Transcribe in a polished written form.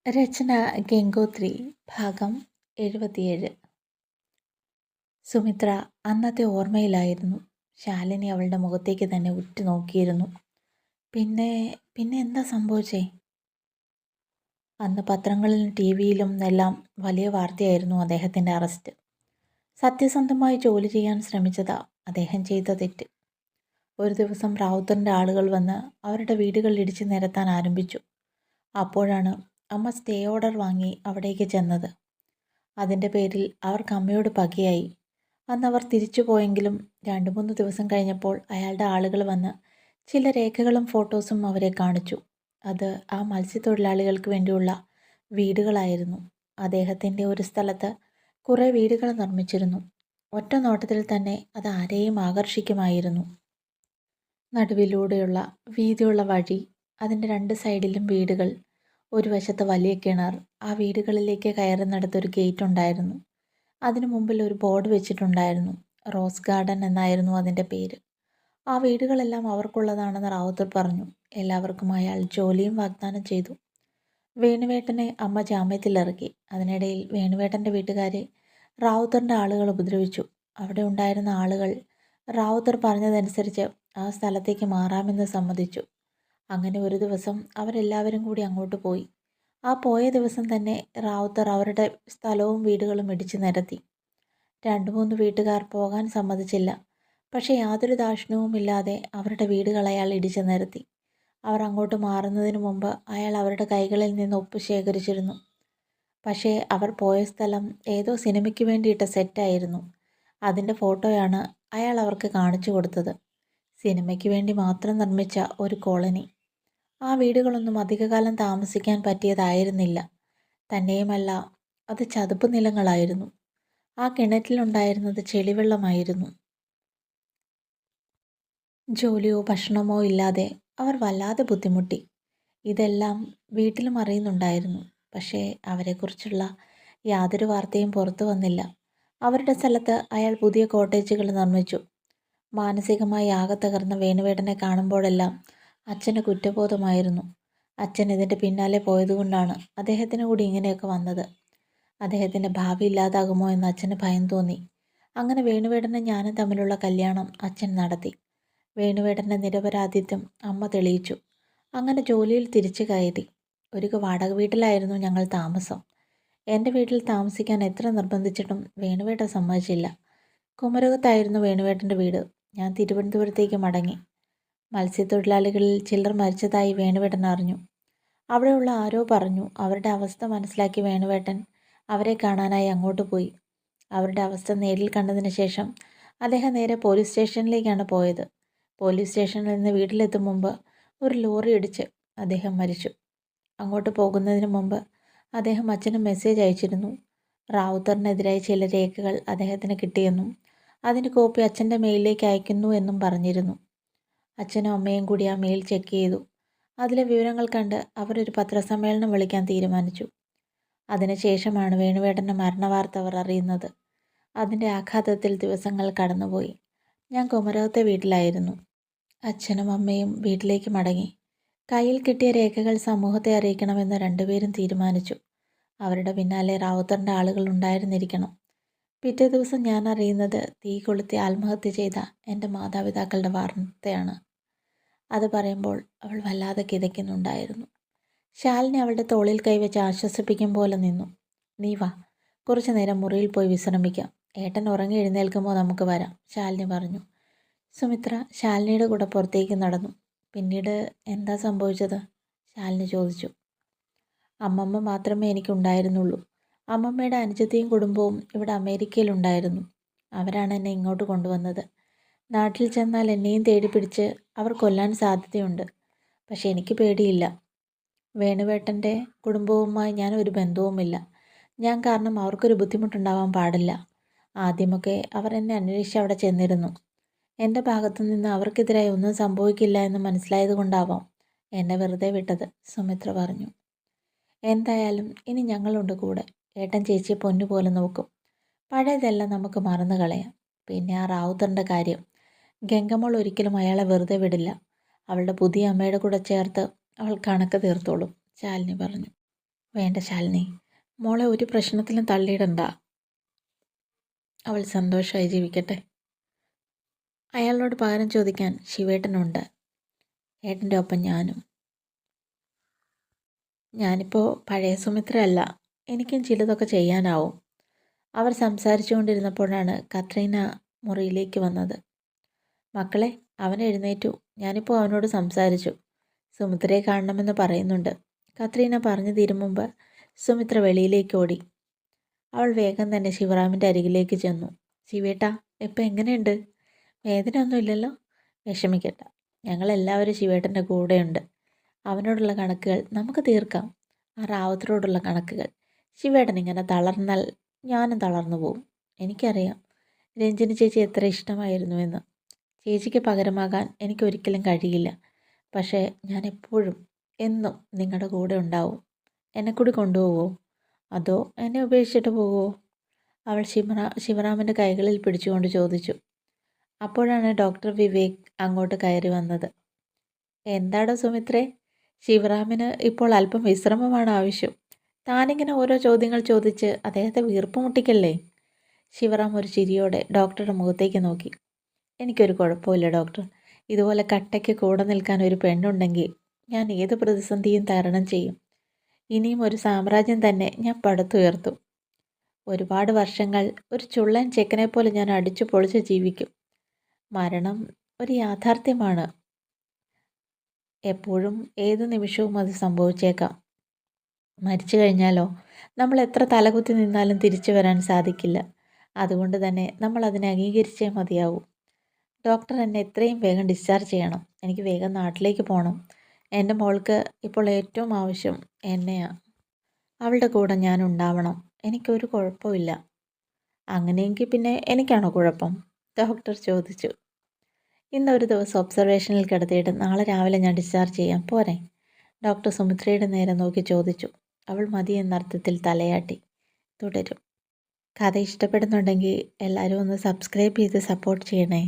രചന ഗംഗോത്രി. ഭാഗം 77. സുമിത്ര അന്നത്തെ ഓർമ്മയിലായിരുന്നു. ശാലിനി അവളുടെ മുഖത്തേക്ക് തന്നെ ഉറ്റുനോക്കിയിരുന്നു. പിന്നെ പിന്നെ എന്താ സംഭവിച്ചേ? അന്ന് പത്രങ്ങളിലും ടി വിയിലും എല്ലാം വലിയ വാർത്തയായിരുന്നു അദ്ദേഹത്തിൻ്റെ അറസ്റ്റ്. സത്യസന്ധമായി ജോലി ചെയ്യാൻ ശ്രമിച്ചതാ അദ്ദേഹം ചെയ്ത തെറ്റ്. ഒരു ദിവസം റാവുത്തറിൻ്റെ ആളുകൾ വന്ന് അവരുടെ വീടുകൾ ഇടിച്ചു നിരത്താൻ ആരംഭിച്ചു. അപ്പോഴാണ് അമ്മ സ്റ്റേ ഓർഡർ വാങ്ങി അവിടേക്ക് ചെന്നത്. അതിൻ്റെ പേരിൽ അവർക്ക് അമ്മയോട് പകയായി. അന്ന് അവർ തിരിച്ചു പോയെങ്കിലും 2-3 ദിവസം കഴിഞ്ഞപ്പോൾ അയാളുടെ ആളുകൾ വന്ന് ചില രേഖകളും ഫോട്ടോസും അവരെ കാണിച്ചു. അത് ആ മത്സ്യത്തൊഴിലാളികൾക്ക് വേണ്ടിയുള്ള വീടുകളായിരുന്നു. അദ്ദേഹത്തിൻ്റെ ഒരു സ്ഥലത്ത് കുറേ വീടുകൾ നിർമ്മിച്ചിരുന്നു. ഒറ്റ നോട്ടത്തിൽ തന്നെ അത് ആരെയും ആകർഷിക്കുമായിരുന്നു. നടുവിലൂടെയുള്ള വീതിയുള്ള വഴി, അതിൻ്റെ 2 സൈഡിലും വീടുകൾ, ഒരു വശത്ത് വലിയ കിണർ, ആ വീടുകളിലേക്ക് കയറുന്നിടത്തൊരു ഗേറ്റ് ഉണ്ടായിരുന്നു. അതിനു മുമ്പിൽ ഒരു ബോർഡ് വെച്ചിട്ടുണ്ടായിരുന്നു. റോസ് ഗാർഡൻ എന്നായിരുന്നു അതിൻ്റെ പേര്. ആ വീടുകളെല്ലാം അവർക്കുള്ളതാണെന്ന് റാവുത്തർ പറഞ്ഞു. എല്ലാവർക്കും അയാൾ ജോലിയും വാഗ്ദാനം ചെയ്തു. വേണുവേട്ടനെ അമ്മ ജാമ്യത്തിലിറക്കി. അതിനിടയിൽ വേണുവേട്ടൻ്റെ വീട്ടുകാരെ റാവുത്തറിൻ്റെ ആളുകൾ ഉപദ്രവിച്ചു. അവിടെ ഉണ്ടായിരുന്ന ആളുകൾ റാവുത്തർ പറഞ്ഞതനുസരിച്ച് ആ സ്ഥലത്തേക്ക് മാറാമെന്ന് സമ്മതിച്ചു. അങ്ങനെ ഒരു ദിവസം അവരെല്ലാവരും കൂടി അങ്ങോട്ട് പോയി. ആ പോയ ദിവസം തന്നെ റാവുത്തർ അവരുടെ സ്ഥലവും വീടുകളും ഇടിച്ചു നിരത്തി. 2-3 വീട്ടുകാർ പോകാൻ സമ്മതിച്ചില്ല. പക്ഷേ യാതൊരു ദാക്ഷിണ്യവുമില്ലാതെ അവരുടെ വീടുകൾ അയാൾ ഇടിച്ചു നിരത്തി. അവർ അങ്ങോട്ട് മാറുന്നതിന് മുമ്പ് അയാൾ അവരുടെ കൈകളിൽ നിന്ന് ഒപ്പ് ശേഖരിച്ചിരുന്നു. പക്ഷേ അവർ പോയ സ്ഥലം ഏതോ സിനിമയ്ക്ക് വേണ്ടിയിട്ട സെറ്റായിരുന്നു. അതിൻ്റെ ഫോട്ടോയാണ് അയാൾ അവർക്ക് കാണിച്ചു കൊടുത്തത്. സിനിമയ്ക്ക് വേണ്ടി മാത്രം നിർമ്മിച്ച ഒരു കോളനി. ആ വീടുകളൊന്നും അധികകാലം താമസിക്കാൻ പറ്റിയതായിരുന്നില്ല. തന്നെയുമല്ല, അത് ചതുപ്പ് നിലങ്ങളായിരുന്നു. ആ കിണറ്റിലുണ്ടായിരുന്നത് ചെളിവെള്ളമായിരുന്നു. ജോലിയോ ഭക്ഷണമോ ഇല്ലാതെ അവർ വല്ലാതെ ബുദ്ധിമുട്ടി. ഇതെല്ലാം വീട്ടിലും അറിയുന്നുണ്ടായിരുന്നു. പക്ഷേ അവരെക്കുറിച്ചുള്ള യാതൊരു വാർത്തയും പുറത്തു വന്നില്ല. അവരുടെ സ്ഥലത്ത് അയാൾ പുതിയ കോട്ടേജുകൾ നിർമ്മിച്ചു. മാനസികമായി ആകെ തകർന്ന വേണുവേട്ടനെ കാണുമ്പോഴെല്ലാം അച്ഛന് കുറ്റബോധമായിരുന്നു. അച്ഛൻ ഇതിൻ്റെ പിന്നാലെ പോയതുകൊണ്ടാണ് അദ്ദേഹത്തിന് കൂടി ഇങ്ങനെയൊക്കെ വന്നത്. അദ്ദേഹത്തിൻ്റെ ഭാവി ഇല്ലാതാകുമോ എന്ന് അച്ഛന് ഭയം തോന്നി. അങ്ങനെ വേണുവേട്ടനും ഞാനും തമ്മിലുള്ള കല്യാണം അച്ഛൻ നടത്തി. വേണുവേട്ടൻ്റെ നിരപരാധിത്വം അമ്മ തെളിയിച്ചു. അങ്ങനെ ജോലിയിൽ തിരിച്ചു കയറി. ഒരു വാടക വീട്ടിലായിരുന്നു ഞങ്ങൾ താമസം. എൻ്റെ വീട്ടിൽ താമസിക്കാൻ എത്ര നിർബന്ധിച്ചിട്ടും വേണുവേട്ടൻ സമ്മതിച്ചില്ല. കുമരകത്തായിരുന്നു വേണുവേട്ടൻ്റെ വീട്. ഞാൻ തിരുവനന്തപുരത്തേക്ക് മടങ്ങി. മത്സ്യത്തൊഴിലാളികളിൽ ചിലർ മരിച്ചതായി വേണുവേട്ടൻ അറിഞ്ഞു. അവിടെയുള്ള ആരോ പറഞ്ഞു. അവരുടെ അവസ്ഥ മനസ്സിലാക്കി വേണുവേട്ടൻ അവരെ കാണാനായി അങ്ങോട്ട് പോയി. അവരുടെ അവസ്ഥ നേരിൽ കണ്ടതിന് ശേഷം അദ്ദേഹം നേരെ പോലീസ് സ്റ്റേഷനിലേക്കാണ് പോയത്. പോലീസ് സ്റ്റേഷനിൽ നിന്ന് വീട്ടിലെത്തും മുമ്പ് ഒരു ലോറി ഇടിച്ച് അദ്ദേഹം മരിച്ചു. അങ്ങോട്ട് പോകുന്നതിന് മുമ്പ് അദ്ദേഹം അച്ഛന് മെസ്സേജ് അയച്ചിരുന്നു. റാവുത്തറിനെതിരായി ചില രേഖകൾ അദ്ദേഹത്തിന് കിട്ടിയെന്നും അതിൻ്റെ കോപ്പി അച്ഛൻ്റെ മെയിലിലേക്ക് അയക്കുന്നു എന്നും പറഞ്ഞിരുന്നു. അച്ഛനും അമ്മയും കൂടി ആ മെയിൽ ചെക്ക് ചെയ്തു. അതിലെ വിവരങ്ങൾ കണ്ട് അവരൊരു പത്രസമ്മേളനം വിളിക്കാൻ തീരുമാനിച്ചു. അതിനുശേഷമാണ് വേണുവേട്ടൻ്റെ മരണവാർത്ത അവർ അറിയുന്നത്. അതിൻ്റെ ആഘാതത്തിൽ ദിവസങ്ങൾ കടന്നുപോയി. ഞാൻ കുമരകത്തെ വീട്ടിലായിരുന്നു. അച്ഛനും അമ്മയും വീട്ടിലേക്ക് മടങ്ങി. കയ്യിൽ കിട്ടിയ രേഖകൾ സമൂഹത്തെ അറിയിക്കണമെന്ന് രണ്ടുപേരും തീരുമാനിച്ചു. അവരുടെ പിന്നാലെ റാവുത്തറിൻ്റെ ആളുകൾ ഉണ്ടായിരുന്നിരിക്കണം. പിറ്റേ ദിവസം ഞാൻ അറിയുന്നത് തീ കൊളുത്തി ആത്മഹത്യ ചെയ്ത എൻ്റെ മാതാപിതാക്കളുടെ വാർത്തയാണ്. അത് പറയുമ്പോൾ അവൾ വല്ലാതെ കിതയ്ക്കുന്നുണ്ടായിരുന്നു. ശാലിനി അവളുടെ തോളിൽ കൈവച്ച് ആശ്വസിപ്പിക്കും പോലെ നിന്നു. നീ വാ, കുറച്ചു നേരം മുറിയിൽ പോയി വിശ്രമിക്കാം. ഏട്ടൻ ഉറങ്ങി എഴുന്നേൽക്കുമ്പോൾ നമുക്ക് വരാം, ശാലിനി പറഞ്ഞു. സുമിത്ര ശാലിനിയുടെ കൂടെ പുറത്തേക്ക് നടന്നു. പിന്നീട് എന്താ സംഭവിച്ചത്? ശാലിനി ചോദിച്ചു. അമ്മമ്മ മാത്രമേ എനിക്കുണ്ടായിരുന്നുള്ളൂ. അമ്മമ്മയുടെ അനുജത്തിയും കുടുംബവും ഇവിടെ അമേരിക്കയിലുണ്ടായിരുന്നു. അവരാണ് എന്നെ ഇങ്ങോട്ട് കൊണ്ടുവന്നത്. നാട്ടിൽ ചെന്നാൽ എന്നെയും തേടി പിടിച്ച് അവർ കൊല്ലാൻ സാധ്യതയുണ്ട്. പക്ഷെ എനിക്ക് പേടിയില്ല. വേണുവേട്ടൻ്റെ കുടുംബവുമായി ഞാൻ ഒരു ബന്ധവുമില്ല. ഞാൻ കാരണം അവർക്കൊരു ബുദ്ധിമുട്ടുണ്ടാവാൻ പാടില്ല. ആദ്യമൊക്കെ അവർ എന്നെ അന്വേഷിച്ച് അവിടെ ചെന്നിരുന്നു. എൻ്റെ ഭാഗത്തു നിന്ന് അവർക്കെതിരായി ഒന്നും സംഭവിക്കില്ല എന്ന് മനസ്സിലായത് കൊണ്ടാവാം എന്നെ വെറുതെ വിട്ടത്, സുമിത്ര പറഞ്ഞു. എന്തായാലും ഇനി ഞങ്ങളുണ്ട് കൂടെ. ഏട്ടൻ ചേച്ചിയെ പൊന്നുപോലെ നോക്കും. പഴയതെല്ലാം നമുക്ക് മറന്നു കളയാം. പിന്നെ ആ റാവുത്തറിൻ്റെ കാര്യം, ഗംഗമ്മൾ ഒരിക്കലും അയാളെ വെറുതെ വിടില്ല. അവളുടെ പുതിയ അമ്മയുടെ കൂടെ ചേർത്ത് അവൾ കണക്ക് തീർത്തോളും, ശാലിനി പറഞ്ഞു. വേണ്ട ശാലിനി, മോളെ ഒരു പ്രശ്നത്തിലും തള്ളിയിടണ്ട. അവൾ സന്തോഷമായി ജീവിക്കട്ടെ. അയാളോട് പകരം ചോദിക്കാൻ ശിവേട്ടനുണ്ട്. ഏട്ടൻ്റെ ഒപ്പം ഞാനിപ്പോൾ പഴയ സുമിത്രയല്ല. എനിക്കും ചിലതൊക്കെ ചെയ്യാനാവും. അവർ സംസാരിച്ചുകൊണ്ടിരുന്നപ്പോഴാണ് കത്രീന മുറിയിലേക്ക് വന്നത്. മക്കളെ, അവൻ എഴുന്നേറ്റു. ഞാനിപ്പോൾ അവനോട് സംസാരിച്ചു. സുമിത്രയെ കാണണമെന്ന് പറയുന്നുണ്ട്. കത്രീന പറഞ്ഞു തീരും മുമ്പ് സുമിത്ര വെളിയിലേക്ക് ഓടി. അവൾ വേഗം തന്നെ ശിവറാമിൻ്റെ അരികിലേക്ക് ചെന്നു. ശിവേട്ടാ, ഇപ്പം എങ്ങനെയുണ്ട്? വേദനയൊന്നുമില്ലല്ലോ? വിഷമിക്കണ്ട, ഞങ്ങളെല്ലാവരും ശിവേട്ടൻ്റെ കൂടെയുണ്ട്. അവനോടുള്ള കണക്കുകൾ നമുക്ക് തീർക്കാം. ആ റാവത്തിനോടുള്ള കണക്കുകൾ. ശിവേട്ടൻ ഇങ്ങനെ തളർന്നാൽ ഞാനും തളർന്നു പോവും. എനിക്കറിയാം രഞ്ജിനി ചേച്ചി എത്ര ഇഷ്ടമായിരുന്നുവെന്ന്. ചേച്ചിക്ക് പകരമാകാൻ എനിക്കൊരിക്കലും കഴിയില്ല. പക്ഷേ ഞാൻ എപ്പോഴും എന്നും നിങ്ങളുടെ കൂടെ ഉണ്ടാവും. എന്നെ കൂടി കൊണ്ടുപോകുമോ? അതോ എന്നെ ഉപേക്ഷിച്ചിട്ട് പോകുമോ? അവൾ ശിവറാമിൻ്റെ കൈകളിൽ പിടിച്ചുകൊണ്ട് ചോദിച്ചു. അപ്പോഴാണ് ഡോക്ടർ വിവേക് അങ്ങോട്ട് കയറി വന്നത്. എന്താടോ സുമിത്രേ, ശിവറാമിന് ഇപ്പോൾ അല്പം വിശ്രമമാണ് ആവശ്യം. താനിങ്ങനെ ഓരോ ചോദ്യങ്ങൾ ചോദിച്ച് അദ്ദേഹത്തെ വീർപ്പ് മുട്ടിക്കല്ലേ? ശിവറാം ഒരു ചിരിയോടെ ഡോക്ടറുടെ മുഖത്തേക്ക് നോക്കി. എനിക്കൊരു കുഴപ്പമില്ല ഡോക്ടർ. ഇതുപോലെ കട്ടയ്ക്ക് കൂടെ നിൽക്കാൻ ഒരു പെണ്ണുണ്ടെങ്കിൽ ഞാൻ ഏത് പ്രതിസന്ധിയും തരണം ചെയ്യും. ഇനിയും ഒരു സാമ്രാജ്യം തന്നെ ഞാൻ പടുത്തുയർത്തും. ഒരുപാട് വർഷങ്ങൾ ഒരു ചുള്ളൻ ചെക്കനെ പോലെ ഞാൻ അടിച്ചു പൊളിച്ച് ജീവിക്കും. മരണം ഒരു യാഥാർത്ഥ്യമാണ്. എപ്പോഴും ഏത് നിമിഷവും അത് സംഭവിച്ചേക്കാം. മരിച്ചു കഴിഞ്ഞാലോ നമ്മൾ എത്ര തലകുത്തി നിന്നാലും തിരിച്ചു വരാൻ സാധിക്കില്ല. അതുകൊണ്ട് തന്നെ നമ്മൾ അതിനെ അംഗീകരിച്ചേ മതിയാവൂ. ഡോക്ടർ എന്നെ എത്രയും വേഗം ഡിസ്ചാർജ് ചെയ്യണം. എനിക്ക് വേഗം നാട്ടിലേക്ക് പോകണം. എൻ്റെ മോൾക്ക് ഇപ്പോൾ ഏറ്റവും ആവശ്യം എന്നെയാണ്. അവളുടെ കൂടെ ഞാൻ ഉണ്ടാവണം. എനിക്കൊരു കുഴപ്പമില്ല. അങ്ങനെയെങ്കിൽ പിന്നെ എനിക്കാണോ കുഴപ്പം? ഡോക്ടർ ചോദിച്ചു. ഇന്നൊരു ദിവസം ഒബ്സർവേഷനിൽ കിടത്തിയിട്ട് നാളെ രാവിലെ ഞാൻ ഡിസ്ചാർജ് ചെയ്യാം, പോരെ? ഡോക്ടർ സുമിത്രയുടെ നേരെ നോക്കി ചോദിച്ചു. അവൾ മതി എന്നർത്ഥത്തിൽ തലയാട്ടി. തുടരും. കഥ ഇഷ്ടപ്പെടുന്നുണ്ടെങ്കിൽ എല്ലാവരും ഒന്ന് സബ്സ്ക്രൈബ് ചെയ്ത് സപ്പോർട്ട് ചെയ്യണേ.